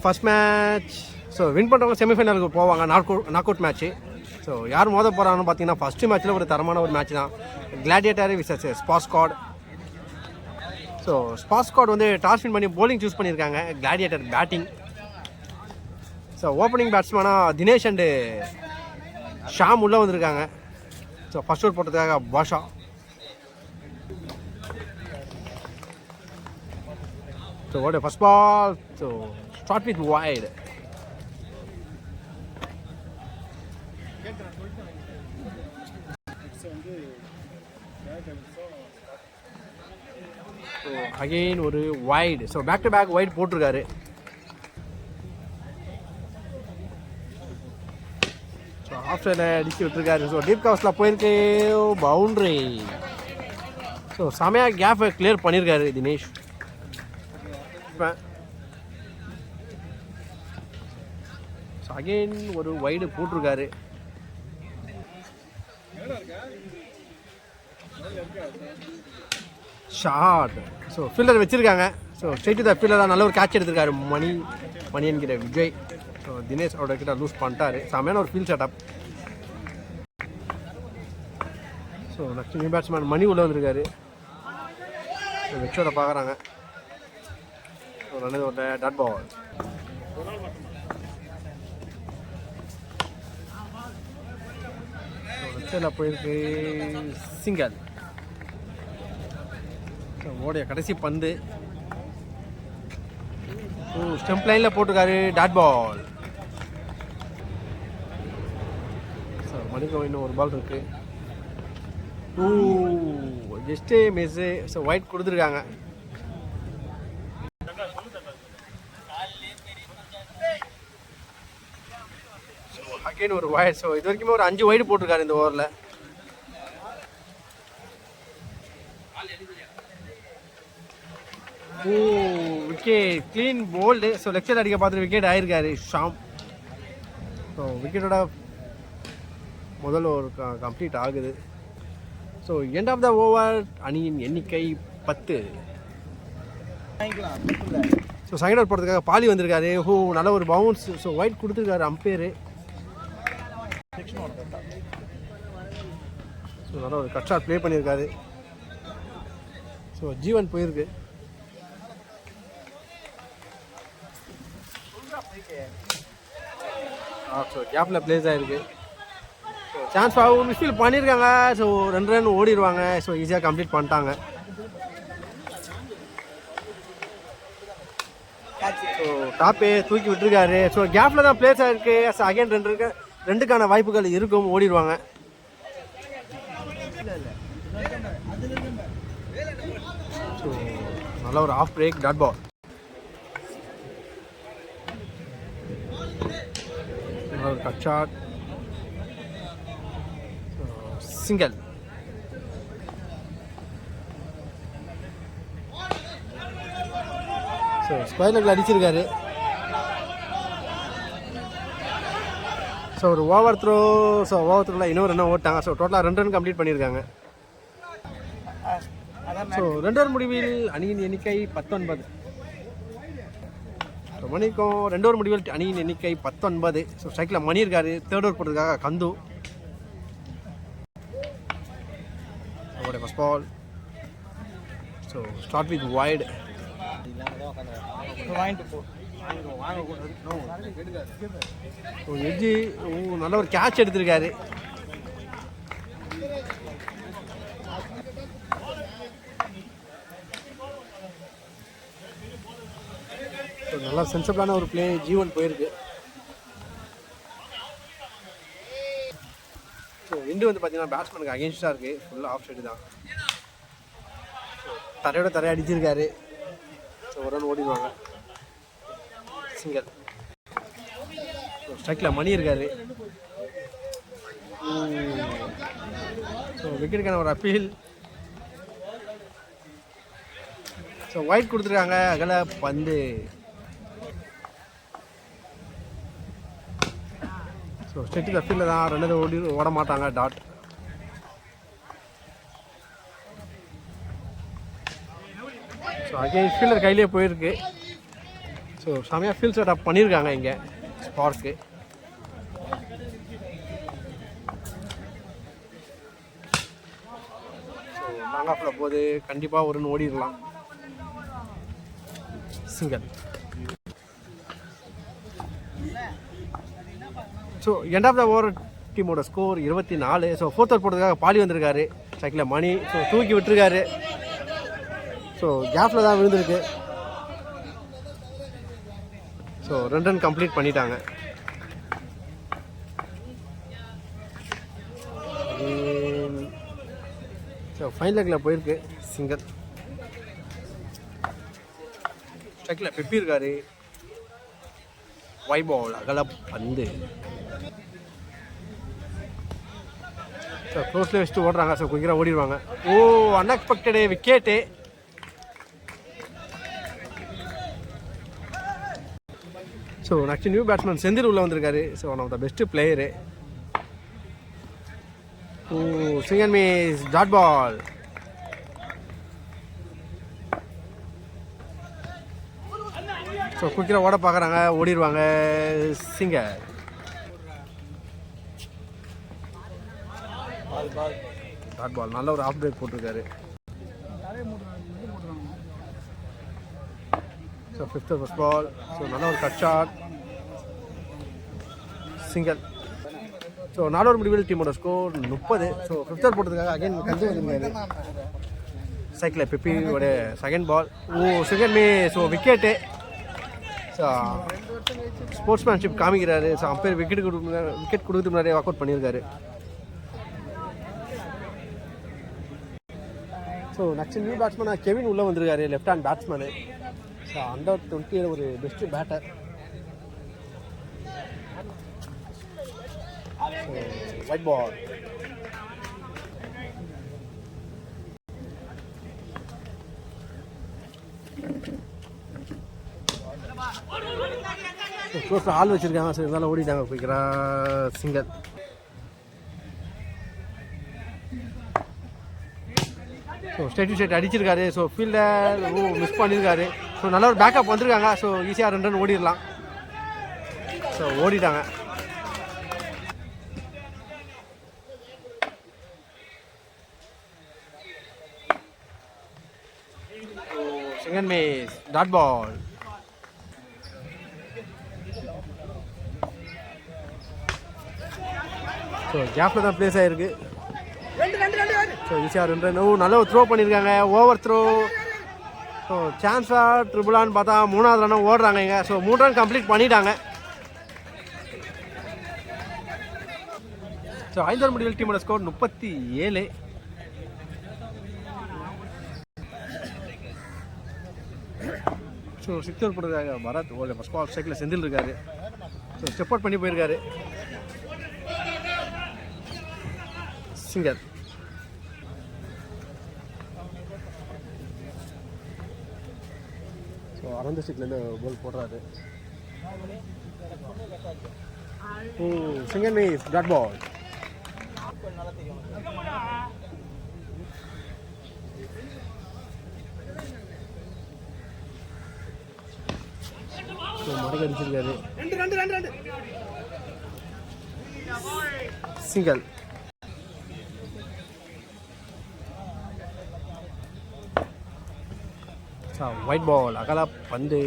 First match so win பண்ணுறவங்க செமிஃபைனலுக்கு போவாங்க. Knock out match. So யார் மோத போகிறாங்கன்னு பார்த்தீங்கன்னா ஃபஸ்ட்டு மேட்ச்சில் ஒரு தரமான ஒரு மேட்ச் தான். கிளாடியேட்டர் விசஸ் ஸ்பாஸ்காட். ஸோ ஸ்பாஸ்காட் வந்து டாஸ் வின் பண்ணி போலிங் சூஸ் பண்ணியிருக்காங்க. Gladiator batting. ஸோ ஓப்பனிங் பேட்ஸ்மேனாக தினேஷ் அண்டு ஷாம் உள்ளே வந்திருக்காங்க. ஸோ ஃபர்ஸ்ட் ஓவர் போட்டதுக்காக பாஷா. ஸோ ஓட first ball. So start with wide. So again ஒரு wide. So back to back wide போட்டிருக்காரு. ஸோ ஆஃப் சைடில் அடிச்சு விட்டுருக்காரு. ஸோ டீப் கவர்ஸில் போயிருக்கு. பவுண்ட்ரி. ஸோ செமையாக கேப்பை கிளியர் பண்ணியிருக்காரு தினேஷ். ஸோ அகெயின் ஒரு வைடு போட்டிருக்காரு. ஷார்ட். ஸோ ஃபீல்டர் வச்சுருக்காங்க. ஸோ ஸ்ட்ரெயிட் த ஃபீல்டராக நல்ல ஒரு கேட்ச் எடுத்திருக்காரு மணி என்கிற விஜய். ஸோ தினேஷ் அவரோட கிட்ட லூஸ் பண்ணிட்டாரு. செமையான ஒரு field setup. So next new batsman Mani உள்ளே வந்திருக்காரு. ஸோ வெச்சோட பார்க்குறாங்க. ஸோ நல்லது ஒரு டாட் பால். ஸோ வெச்சோட போயிருக்கு. சிங்கல். ஓடைய கடைசி பந்து. ஸ்டெம்ப் லைனில் போட்டிருக்காரு. Dot ball. ஸோ மணிக்கு இன்னும் ஒரு பால் இருக்கு. Just miss. ஸோ ஒயிட் கொடுத்துருக்காங்க. ஸோ அகைன் ஒரு ஒயிட். ஸோ இது வரைக்குமே ஒரு 5 ஒயிட் போட்டிருக்காரு இந்த ஓவரில். Wicket clean bolt. So lecture அடிக்க பார்த்துட்டு விக்கெட் ஆயிருக்காரு ஷாம். ஸோ விக்கெட்டோட முதல் ஒரு கம்ப்ளீட் ஆகுது. So end of the over அணியின் எண்ணிக்கை 10. ஸோ செகண்ட் ஓவர் போடுறதுக்காக பாலி வந்திருக்காரு. நல்ல ஒரு பவுன்ஸ். ஸோ ஒயிட் கொடுத்துருக்காரு அம்பையரு. ஸோ நல்ல ஒரு கட் ஷாட் ப்ளே பண்ணியிருக்காரு. ஸோ ஜீவன் போயிருக்கு. ஸோ கேப்பில் பிளேஸ் ஆகிருக்கு. ஸோ சான்ஸ் மிஸ்ஃபீல் பண்ணியிருக்காங்க. ஸோ 2 ரன் ஓடிடுவாங்க. ஸோ ஈஸியாக கம்ப்ளீட் பண்ணிட்டாங்க. ஸோ டாப்பே தூக்கி விட்டுருக்காரு. ஸோ கேப்பில் தான் பிளேஸ் ஆகிருக்கு. ஸோ அகைன் 2க்கான வாய்ப்புகள் இருக்கும். ஓடிடுவாங்க. ஸோ நல்ல ஒரு ஆஃப் பிரேக். Dot ball. ஒரு cut shot. Single. So square லெக்கில் அடிச்சிருக்காரு. ஸோ ஒரு ஓவர் த்ரோ. ஸோ ஓவர் த்ரோவில் இன்னொரு ரன் ஓட்டாங்க. ஸோ டோட்டலாக 2 ரன் கம்ப்ளீட் பண்ணியிருக்காங்க. ஸோ 2 ஓவர் முடிவில் அணியின் எண்ணிக்கை 19. ஸோ மணிக்கும் 2 ஓவர் முடிவில் அணியின் எண்ணிக்கை 19. ஸோ ஸ்ட்ரைக்கில் மணி இருக்காரு. தேர்ட் ஓவர் போட்டதுக்காக கந்து. அவருடைய first ball. So start with wide. So edge நல்ல ஒரு கேட்ச் எடுத்திருக்காரு. ஸோ நல்லா சென்சிபிளான ஒரு பிளே. ஜீவன் போயிருக்கு. ஸோ விண்டு வந்து பார்த்தீங்கன்னா பேட்ஸ்மேனுக்கு அகேன்ஸ்டாக இருக்குது. ஃபுல்லாக ஆஃப் சைடு தான். தரையோட தரையை அடிச்சிருக்காரு. ஸோ ஒரு ரன் ஓடிடுவாங்க. சிங்கல். ஸோ ஸ்ட்ரைக்கில் மணி இருக்காரு. ஸோ விக்கெட்டுக்கான ஒரு அப்பீல். ஸோ ஒயிட் கொடுத்துருக்காங்க. அகல பந்து. ஸோ ஸ்ட்ரெயிட் ஃபீல்டில் தான் 2 ஓட மாட்டாங்க. டாட். ஸோ அகைன் ஃபீல்டர் கையிலே போயிருக்கு. ஸோ செமையாக ஃபீல் செட்டப் பண்ணியிருக்காங்க இங்கே ஸ்பார்க்கு. ஸோ லாங் ஆஃபில் போது கண்டிப்பாக ஒரு ஓடிடலாம். Single. So end of the over டீமோட ஸ்கோர் 24. ஸோ ஃபோர்த் ஓவர் போடுறதுக்காக பாலி வந்திருக்காரு சைக்கிளில் மணி. ஸோ தூக்கி விட்டுருக்காரு. ஸோ கேப்பில் தான் விழுந்திருக்கு. ஸோ 2 ரன் கம்ப்ளீட் பண்ணிட்டாங்க. ஸோ ஃபைன் லெக்கில் போயிருக்கு சிங்கிள். சைக்கிளில் பெப்பி இருக்காரு. ஒயிட் பால் அகல பந்து. ஸோ க்ளோஸில் வச்சுட்டு ஓடுறாங்க. ஸோ குயிக்கராக ஓடிடுவாங்க. Oh unexpected wicket. So next new batsman Senthil உள்ளே வந்திருக்காரு. So one of the best player. Oh swing and miss dot ball. So குயிக்கராக ஓட பார்க்குறாங்க. ஓடிடுவாங்க. சிங்கர். Dot ball. நல்ல ஒரு ஆஃப் பிரேக் போட்டிருக்காரு. So fifth first ball. So நல்ல ஒரு cut shot. Single. So 4 over முடிவில் டீமோட ஸ்கோர் 30. ஸோ ஃபிஃப்த் ஓவர் போட்டதுக்காக அகைன் கஞ்சி வந்துருக்காரு. சைக்கிளில் பெப்பியோட செகண்ட் பால். ஓ செகண்ட் மே. So wicket. ஸோ ஸ்போர்ட்ஸ்மேன்ஷிப் காமிக்கிறாரு. ஸோ அம்பையர் விக்கெட் கொடுத்து முன்னாடியே வாக் அவுட் பண்ணியிருக்காரு. ஸோ நெக்ஸ்ட் நியூ பேட்ஸ்மேனாக கெவின் உள்ளே வந்திருக்காரு. Left hand batsman. So under 20 ஒரு best batter. Wide ball. Close ஆள் வச்சுருக்காங்க. ஸோ இருந்தாலும் ஓடிட்டாங்க போய்க்கிறா. சிங்கர். ஸோ ஸ்டேட் அடிச்சிருக்காரு. ஸோ ஃபீல்டர் மிஸ் பண்ணியிருக்காரு. ஸோ நல்ல ஒரு பேக்கப் வந்திருக்காங்க. ஸோ ஈஸியாக 2 ரன் ஓடிடலாம். ஸோ ஓடிட்டாங்க. Second miss dot ball. So கேப்பில் தான் பிளேஸ் ஆகிருக்கு. ஸோ ஈஸியாக 2 ரன். நல்ல ஒரு த்ரோ பண்ணியிருக்காங்க. Over throw. ஸோ சான்ஸா ட்ரிபிளான்னு பார்த்தா 3வது ரன்னும் ஓடுறாங்க இங்கே. ஸோ 3 ரன் கம்ப்ளீட் பண்ணிட்டாங்க. ஸோ 5 ஓவர் முடிவில் டீமோட ஸ்கோர் 37. ஸோ 6th ஓவர் போடுறதுக்காக பரத் ஓட ஃபர்ஸ்ட் பால் சைக்கிளில் செந்தில் இருக்காரு. ஸோ ஸ்டெப் அவுட் பண்ணி போயிருக்காரு. சிங்கர். ஸோ அரந்த ஸ்ட்ரீட்லேருந்து பால் போடுறாரு. ஓ சிங்கர் மிஸ் டாட் பால். மடக்கு அடிச்சிருக்காரு. சிங்கல். ஒயிட் பால் அகல பந்து.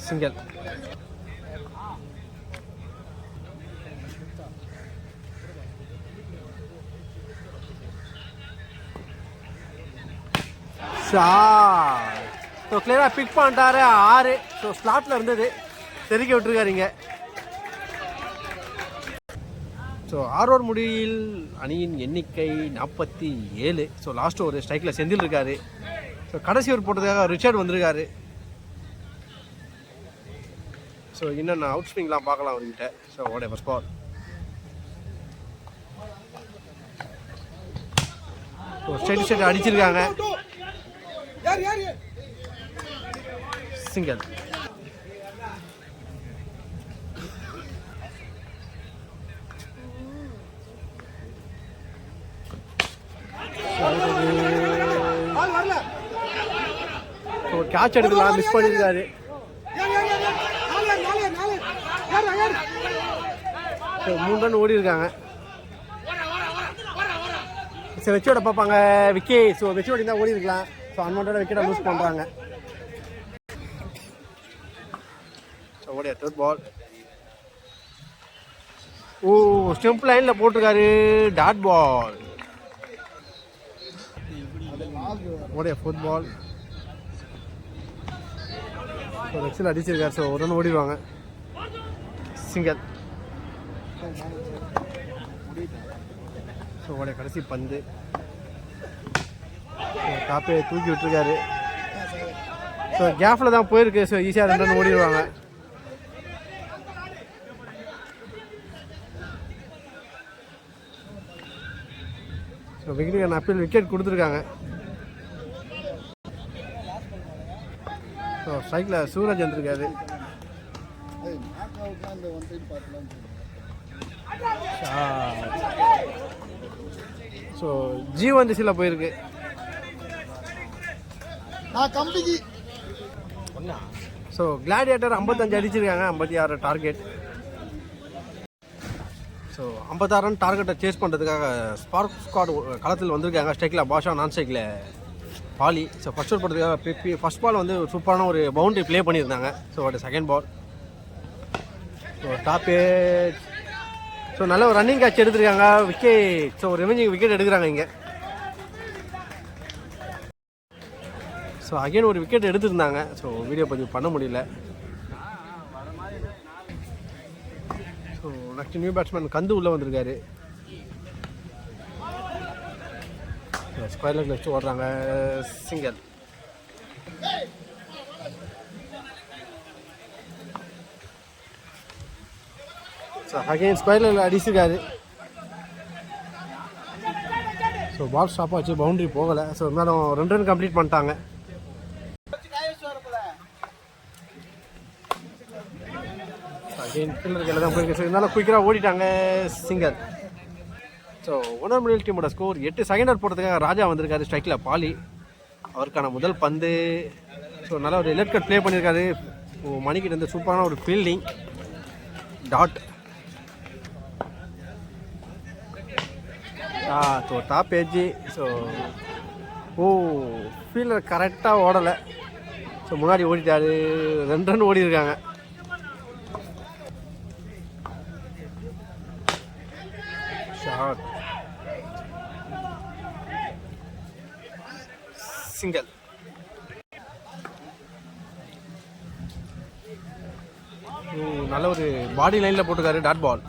சிங்கல். ஸோ கிளியராக பிக் பண்ணிட்டாரு. 6. ஸோ ஸ்லாட்டில் இருந்தது தெறிக்க விட்டுருக்காருங்க. ஸோ 6 ஓவர் முடிவில் அணியின் எண்ணிக்கை 47. ஸோ லாஸ்ட் ஒரு ஸ்ட்ரைக்கில் செந்தில் இருக்காரு. ஸோ கடைசி ஓவர் போட்டதுக்காக ரிச்சர்ட் வந்திருக்காரு. ஸோ இன்னும் அவுட் ஸ்விங்லாம் பார்க்கலாம் அவர்கிட்ட. ஸோ ஓட ஃபர்ஸ்ட் பால். ஸோ ஸ்ட்ரைட் அடிச்சிருக்காங்க. சிங்கல். கேட்ச் எடுக்கலாம், மிஸ் பண்ணியிருக்காரு. ஸோ 3 ரன் ஓடி இருக்காங்க. சரி வெச்சியோட பார்ப்பாங்க விக்கே. ஸோ வெச்சியோட தான் ஓடி இருக்கலாம். ஸோ அன்வான்டட் விக்கெட்டை லூஸ் பண்ணுறாங்க. ஸோ ஓடியா தேர்ட் பால். ஓ ஸ்டெம்ப் லைனில் போட்டிருக்காரு, டாட் பால். ஓடியா ஃபோர்த் பால். ஸோ ரெக்ஸில் அடிச்சிருக்காரு. ஸோ ஒரு ரன் ஓடிடுவாங்க. சிங்கல். ஸோ ஓடிய கடைசி பந்து டாப்பே தூக்கி விட்டுருக்காரு. ஸோ கேஃபில் தான் போயிருக்கு. ஸோ ஈஸியாக 2 ரன் ஓடிடுவாங்க. ஸோ விக்கெட்டுக்கு அப்பீல் விக்கெட் கொடுத்துருக்காங்க. ஸோ ஸ்ட்ரைக்கில் சூரஜ் வந்துருக்காரு. ஸோ ஜீவன் திசையில் போயிருக்கு. ஸோ கிளாடியேட்டர் 55 அடிச்சிருக்காங்க, 56 டார்கெட். ஸோ 56 ரன் டார்கெட்டை சேஸ் பண்ணுறதுக்காக ஸ்பார்க் ஸ்குவாட் களத்தில் வந்திருக்காங்க. ஸ்ட்ரைக்கில் பாஷா, நான் ஸ்ட்ரைக்கில் பாலி. ஸோ ஃபர்ஸ்ட் ஓவர் போடுறதுக்காக ஃபர்ஸ்ட் பால் வந்து சூப்பரான ஒரு பவுண்டரி ப்ளே பண்ணியிருந்தாங்க. ஸோ அது second ball. So top. So நல்ல ஒரு ரன்னிங் கேட்ச் எடுத்துருக்காங்க, விக்கெட். ஸோ ரிவெஞ்சிங் விக்கெட் எடுக்கிறாங்க இங்கே. ஸோ அகைன் ஒரு விக்கெட் எடுத்துருந்தாங்க. ஸோ வீடியோ பதிவு பண்ண முடியல. ஸோ நெக்ஸ்ட் நியூ பேட்ஸ்மேன் கந்து உள்ளே வந்திருக்காரு. ஸ்கொயர் லெக் வச்சு ஓடுறாங்க, சிங்கல். ஸோ அகைன் ஸ்கொயர் லெக்கில் அடிச்சிருக்காரு. ஸோ பால் ஸ்டாப் ஆச்சு, பவுண்டரி போகலை. ஸோ இருந்தாலும் 2 ரன் கம்ப்ளீட் பண்ணிட்டாங்க. அகைன் ஃபீல்டருக்கு தான் போயிருக்கு. ஸோ இருந்தாலும் குயிக்கராக ஓடிட்டாங்க, சிங்கல். ஸோ ஒன்னர்மில் டீமோட ஸ்கோர் 8. செகண்ட் ஓவர் போடுறதுக்காக ராஜா வந்திருக்காரு. ஸ்ட்ரைக்கில் பாலி. அவருக்கான முதல் பந்து. ஸோ நல்லா ஒரு லெஃப்ட் கட் ப்ளே பண்ணியிருக்காரு. மணிக்கிட்ட இருந்து சூப்பரான ஒரு fielding, dot. So top edge. So fielder கரெக்டாக ஓடலை. ஸோ முன்னாடி ஓடிட்டாரு, 2 ரன் ஓடி இருக்காங்க. Shot, single. நல்ல ஒரு பாடி லைனில் போட்டுருக்காரு, டாட் பால்.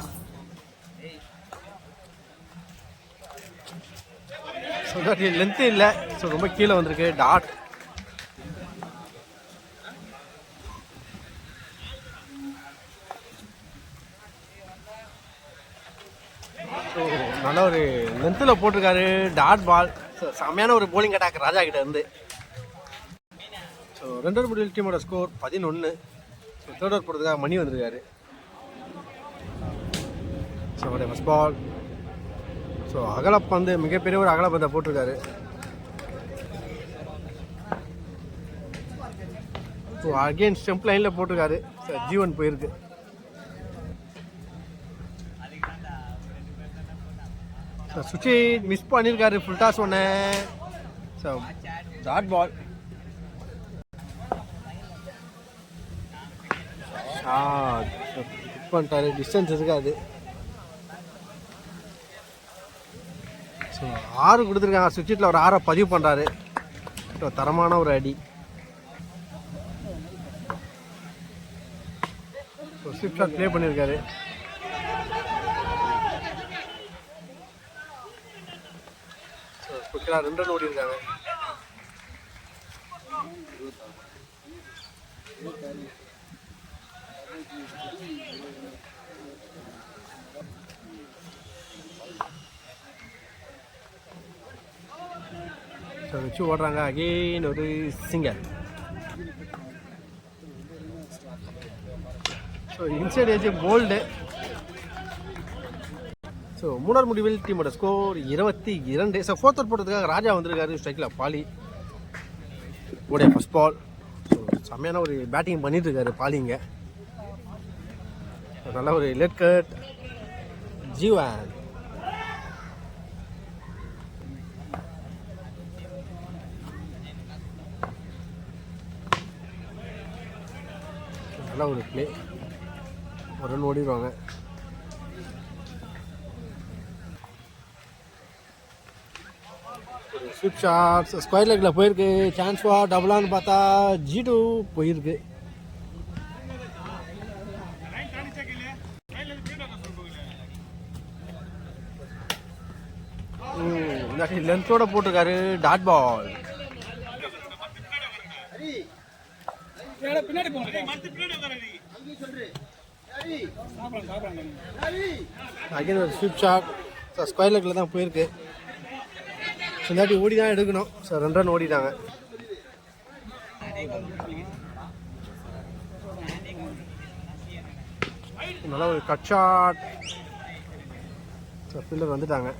ஸோ லென்த்து இல்லை. ஸோ ரொம்ப கீழே வந்திருக்கு, டாட். ஸோ நல்ல ஒரு லென்த்தில் போட்டிருக்காரு, டாட் பால். ஸோ செம்மையான ஒரு போலிங் அட்டாக் ராஜா கிட்ட இருந்து. ஸோ 2 ஓவர் முடிவில் டீமோட ஸ்கோர் 11. ஸோ தேர்ட் ஓவர் போடுறதுக்காக மணி வந்திருக்காரு. ஸோ அவருடைய ஃபர்ஸ்ட் பால். ஸோ அகலப்பந்து, மிகப்பெரிய ஒரு அகலப்பந்தை போட்டிருக்காரு. ஸோ அகெயின் ஸ்டெம்ப் லைனில் போட்டிருக்காரு. ஸோ ஜீவன் போயிருக்கு. ஸோ சுச்சி மிஸ் பண்ணியிருக்காரு, ஃபுல் டாஸ் ஒன்று. So dot ball. பிக் பண்ணிட்டாரு, டிஸ்டன்ஸ் இருக்காது. ஸோ 6 கொடுத்துருக்காங்க. சுவிட்சில் ஒரு 6 பதிவு பண்ணுறாரு. ஸோ தரமான ஒரு அடி. ஸோ ஸ்விஃப்ட் ஷாட் ப்ளே பண்ணியிருக்காரு. ஸோ குயிக்கராக 2 ரன் ஓடி இருக்காங்க. ஸோ வச்சு ஓடுறாங்க. அகெயின் ஒரு single. So inside edge bowled. So 3 over முடிவில் டீமோட ஸ்கோர் 22. ஸோ 4th ஓவர் போடுறதுக்காக ராஜா வந்திருக்காரு. ஸ்ட்ரைக்கில் பாலி. உடைய ஃபர்ஸ்ட் பால். செம்மையான ஒரு பேட்டிங் பண்ணிட்டு இருக்காரு பாலிங்க. நல்ல ஒரு லெட் கட் ஜீவன். நல்ல ஒரு பிளே, ஒரு ரன் ஓடிடுவாங்க. ஸ்விப் ஷாட்ஸ் ஸ்கொயர் லெக்கில் போயிருக்கு. சான்ஸ் ஃபார் டபுளான்னு பார்த்தா G2 போயிருக்கு. லென்த்தோட போட்டிருக்காரு. Dot ball. அகைன் ஒரு ஸ்விப் ஷாட் ஸ்கொயர் லெக்கில் தான் போயிருக்கு. ஸோ இல்லாட்டி ஓடி தான் எடுக்கணும். ஸோ 2 ரன் ஓடிட்டாங்க. நல்லா ஒரு கட் ஷாட். ஸோ ஃபீல்டர் வந்துட்டாங்க.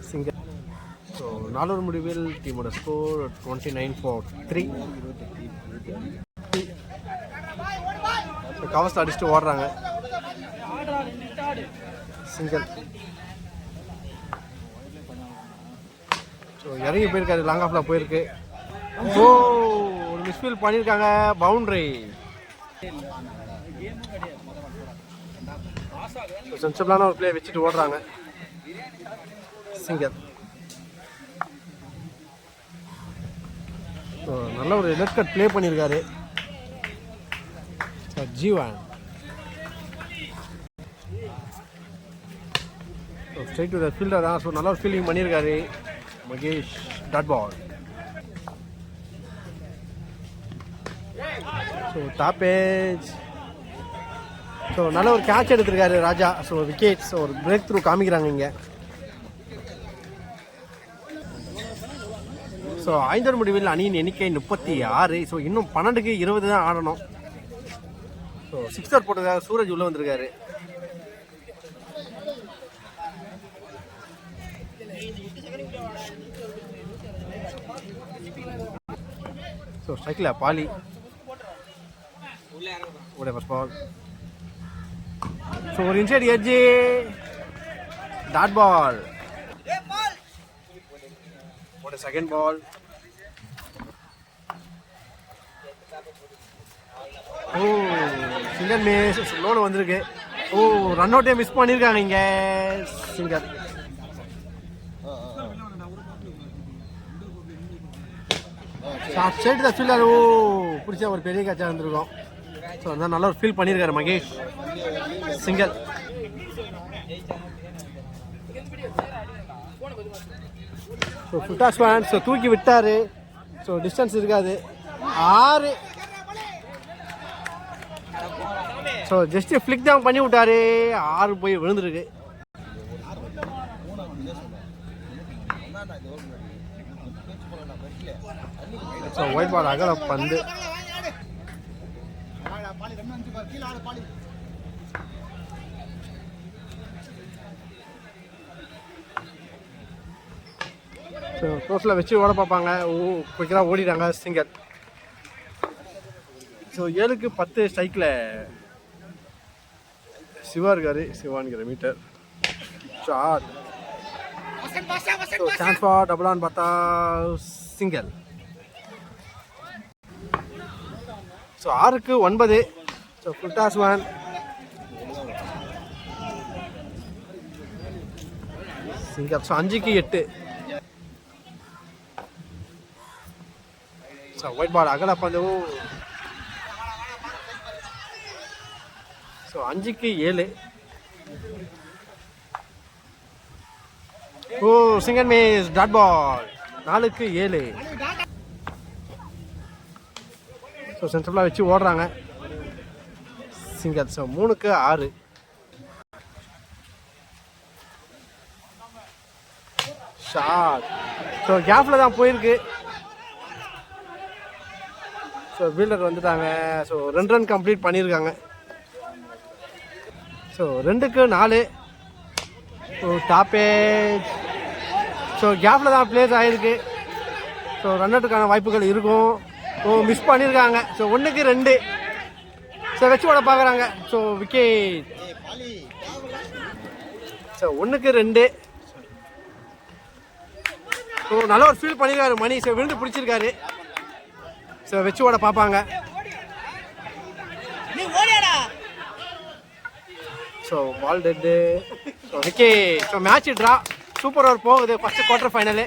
சிங்கிள். ஸோ 4 ஓவர் முடிவில் டீமோட ஸ்கோர் 29-3. ஸோ கவர்ஸ் அடிச்சுட்டு ஓடுறாங்க. சிங்கிள். ஸோ இறங்கி போயிருக்காரு. லாங் ஆஃபில் போயிருக்கு. ஓ, ஒரு மிஸ்ஃபீல் பண்ணியிருக்காங்க. பவுண்ட்ரி. சென்சிபிளான ஒரு பிளே வச்சுட்டு ஓடுறாங்க. சிங்கர். ஸோ நல்ல ஒரு லெட் கட் பிளே பண்ணியிருக்காரு ஜீவன். ஸ்ட்ரைட் டு த ஃபீல்டர் தான். ஸோ நல்ல ஒரு ஃபீல்டிங் பண்ணியிருக்காரு Mahesh. Dot ball. So top edge. So நல்ல ஒரு கேட்ச் எடுத்திருக்காரு ராஜா. So wicket. ஸோ ஒரு பிரேக் த்ரூ காமிக்கிறாங்க இங்கே. ஸோ 5 ஓவர் முடிவில் அணியின் எண்ணிக்கை 36. ஸோ இன்னும் 12க்கு 20 தான் ஆடணும். ஸோ 6 ஓவர் போட்டதாக சூரஜ் உள்ளே வந்திருக்காரு. ஸோ ஸ்ட்ரைக்கில் பாலி. First ball. ஸோ ஒரு இன்சைட் எட்ஜ். Dot ball. ஒரு second ball. Oh, single miss. லோன் வந்திருக்கு. ஓ, ரன் அவுட்டே மிஸ் பண்ணியிருக்காங்க இங்கே சிங்கர். ஸ்ட்ரைட் தான் ஃபீல்டர். ஓ, பிடிச்சா ஒரு பெரிய கேட்சாக இருந்திருக்கும். ஸோ அதான் நல்ல ஒரு ஃபீல் பண்ணியிருக்காரு மகேஷ். சிங்கல். ஸோ ஃபுட்டாஸ் ஃபேன். ஸோ தூக்கி விட்டார். ஸோ டிஸ்டன்ஸ் இருக்காது. 6. ஸோ ஜஸ்ட் ஃப்ளிக் தான் பண்ணி விட்டாரு. 6 போய் விழுந்துருக்கு. ஸோ ஒயிட் பால் அகல பந்து. ஸோ க்ளோஸில் வச்சு ஓட பார்ப்பாங்க. குயிக்கராக ஓடிட்டாங்க சிங்கர். ஸோ 7க்கு 10 ஸ்ட்ரைக்கில் சிவா இருக்காரு. சிவான்கிற மீட்டர் ஷாட். ஸோ சான்ஸ் ஃபார் டபுளான்னு பார்த்தா சிங்கல். ஸோ 6க்கு 9. So full toss man. Single. So 5க்கு 8. ஸோ ஒயிட் பால் அகல பந்தவும். ஸோ 5க்கு 7. Oh, single miss. Dot ball. 4க்கு 7. ஸோ சென்ட்ரலாக வச்சு ஓடுறாங்க சிங்கர். ஸோ 3க்கு 6. ஷாட். ஸோ கேப்பில் தான் போயிருக்கு. ஸோ ஃபீல்டர் வந்துட்டாங்க. ஸோ 2 ரன் கம்ப்ளீட் பண்ணியிருக்காங்க. ஸோ 2க்கு 4. So top edge. ஸோ கேப்பில் தான் பிளேஸ் ஆகிருக்கு. ஸோ ரன் அவுட்டுக்கான வாய்ப்புகள் இருக்கும். ஓ மிஸ் பண்ணியிருக்காங்க. ஸோ 1-2. ஸோ வச்சு ஓட பார்க்குறாங்க. So wicket. ஸோ 1-2. ஸோ நல்ல ஒரு ஃபீல் பண்ணியிருக்காரு மணி. ஸோ விழுந்து பிடிச்சிருக்காரு. ஸோ வச்சு ஓட பார்ப்பாங்க. So ball dead. So wicket. So match draw. Super over போகுது ஃபஸ்ட்டு குவார்டர் ஃபைனலு.